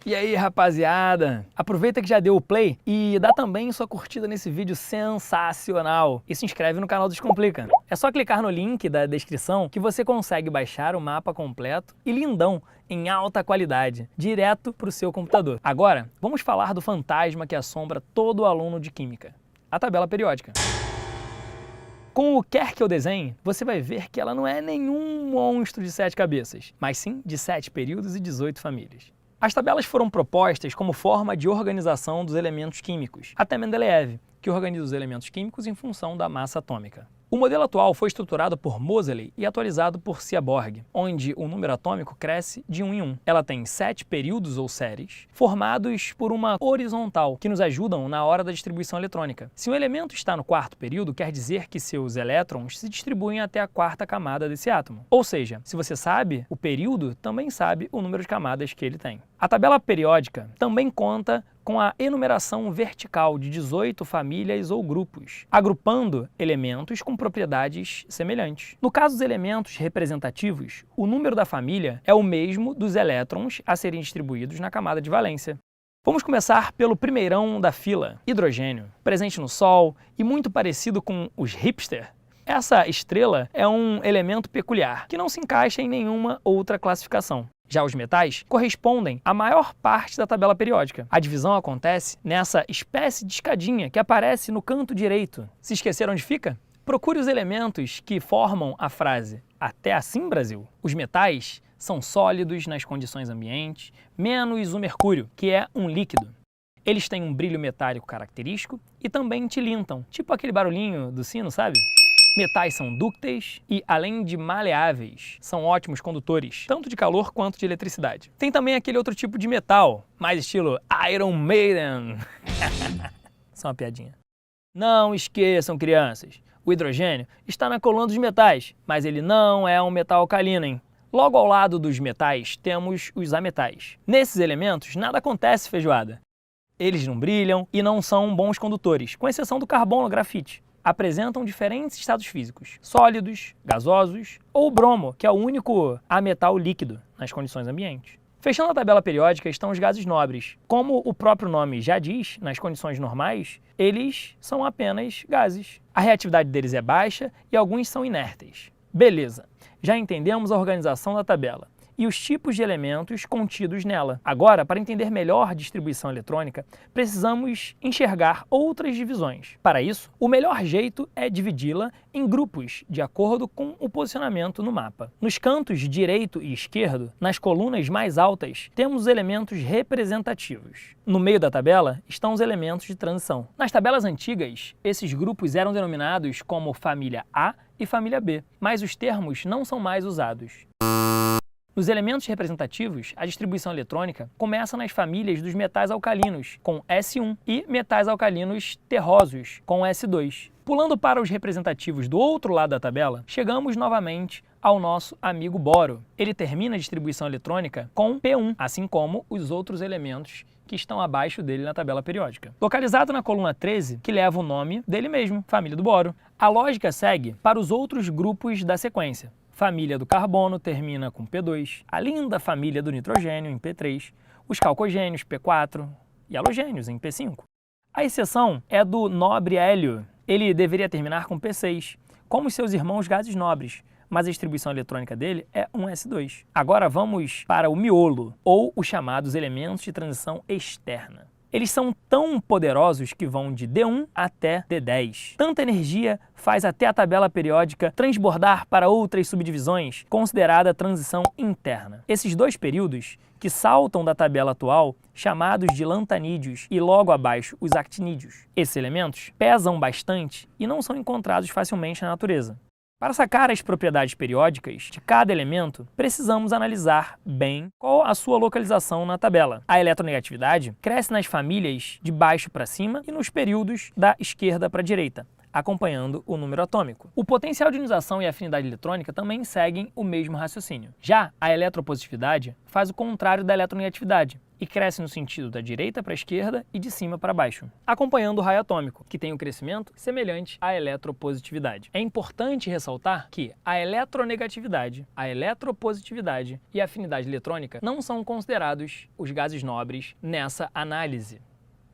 E aí, rapaziada? Aproveita que já deu o play e dá também sua curtida nesse vídeo sensacional. E se inscreve no canal Descomplica. É só clicar no link da descrição que você consegue baixar o mapa completo e lindão em alta qualidade, direto para o seu computador. Agora, vamos falar do fantasma que assombra todo aluno de Química, a tabela periódica. Com o quer que eu desenhe, você vai ver que ela não é nenhum monstro de 7 cabeças, mas sim de 7 períodos e 18 famílias. As tabelas foram propostas como forma de organização dos elementos químicos, até Mendeleev, que organiza os elementos químicos em função da massa atômica. O modelo atual foi estruturado por Moseley e atualizado por Seaborg, onde o número atômico cresce de 1 em 1. Ela tem 7 períodos ou séries, formados por uma horizontal, que nos ajudam na hora da distribuição eletrônica. Se um elemento está no quarto período, quer dizer que seus elétrons se distribuem até a quarta camada desse átomo. Ou seja, se você sabe o período, também sabe o número de camadas que ele tem. A tabela periódica também conta com a enumeração vertical de 18 famílias ou grupos, agrupando elementos com propriedades semelhantes. No caso dos elementos representativos, o número da família é o mesmo dos elétrons a serem distribuídos na camada de valência. Vamos começar pelo primeirão da fila, hidrogênio, presente no Sol e muito parecido com os hipster. Essa estrela é um elemento peculiar, que não se encaixa em nenhuma outra classificação. Já os metais correspondem à maior parte da tabela periódica. A divisão acontece nessa espécie de escadinha que aparece no canto direito. Se esqueceram onde fica? Procure os elementos que formam a frase "Até assim, Brasil". Os metais são sólidos nas condições ambientes, menos o mercúrio, que é um líquido. Eles têm um brilho metálico característico e também tilintam, tipo aquele barulhinho do sino, sabe? Metais são dúcteis e, além de maleáveis, são ótimos condutores, tanto de calor quanto de eletricidade. Tem também aquele outro tipo de metal, mais estilo Iron Maiden. Só uma piadinha. Não esqueçam, crianças, o hidrogênio está na coluna dos metais, mas ele não é um metal alcalino, hein? Logo ao lado dos metais temos os ametais. Nesses elementos nada acontece, feijoada. Eles não brilham e não são bons condutores, com exceção do carbono, grafite. Apresentam diferentes estados físicos, sólidos, gasosos ou bromo, que é o único ametal líquido nas condições ambientes. Fechando a tabela periódica estão os gases nobres. Como o próprio nome já diz, nas condições normais, eles são apenas gases. A reatividade deles é baixa e alguns são inertes. Beleza, já entendemos a organização da tabela e os tipos de elementos contidos nela. Agora, para entender melhor a distribuição eletrônica, precisamos enxergar outras divisões. Para isso, o melhor jeito é dividi-la em grupos, de acordo com o posicionamento no mapa. Nos cantos direito e esquerdo, nas colunas mais altas, temos os elementos representativos. No meio da tabela estão os elementos de transição. Nas tabelas antigas, esses grupos eram denominados como família A e família B, mas os termos não são mais usados. Nos elementos representativos, a distribuição eletrônica começa nas famílias dos metais alcalinos, com S1, e metais alcalinos terrosos, com S2. Pulando para os representativos do outro lado da tabela, chegamos novamente ao nosso amigo boro. Ele termina a distribuição eletrônica com P1, assim como os outros elementos que estão abaixo dele na tabela periódica. Localizado na coluna 13, que leva o nome dele mesmo, família do boro. A lógica segue para os outros grupos da sequência. Família do carbono termina com P2, a linda família do nitrogênio em P3, os calcogênios P4 e halogênios em P5. A exceção é do nobre hélio. Ele deveria terminar com P6, como os seus irmãos gases nobres, mas a distribuição eletrônica dele é um S2. Agora vamos para o miolo, ou os chamados elementos de transição externa. Eles são tão poderosos que vão de D1 até D10. Tanta energia faz até a tabela periódica transbordar para outras subdivisões, considerada transição interna. Esses dois períodos, que saltam da tabela atual, chamados de lantanídeos, e logo abaixo os actinídeos. Esses elementos pesam bastante e não são encontrados facilmente na natureza. Para sacar as propriedades periódicas de cada elemento, precisamos analisar bem qual a sua localização na tabela. A eletronegatividade cresce nas famílias de baixo para cima e nos períodos da esquerda para a direita. acompanhando o número atômico. O potencial de ionização e a afinidade eletrônica também seguem o mesmo raciocínio. Já a eletropositividade faz o contrário da eletronegatividade e cresce no sentido da direita para a esquerda e de cima para baixo, acompanhando o raio atômico, que tem um crescimento semelhante à eletropositividade. É importante ressaltar que a eletronegatividade, a eletropositividade e a afinidade eletrônica não são considerados os gases nobres nessa análise.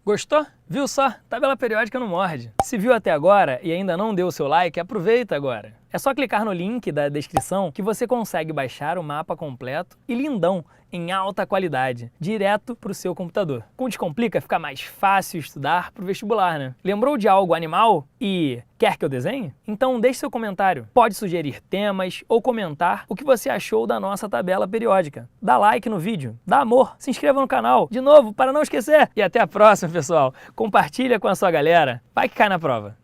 Gostou? Viu só? Tabela periódica não morde. Se viu até agora e ainda não deu o seu like, aproveita agora. É só clicar no link da descrição que você consegue baixar o mapa completo e lindão, em alta qualidade, direto para o seu computador. Com o Descomplica fica mais fácil estudar para o vestibular, né? Lembrou de algo animal e quer que eu desenhe? Então deixe seu comentário. Pode sugerir temas ou comentar o que você achou da nossa tabela periódica. Dá like no vídeo, dá amor, se inscreva no canal, de novo, para não esquecer. E até a próxima, pessoal. Compartilha com a sua galera. Vai que cai na prova.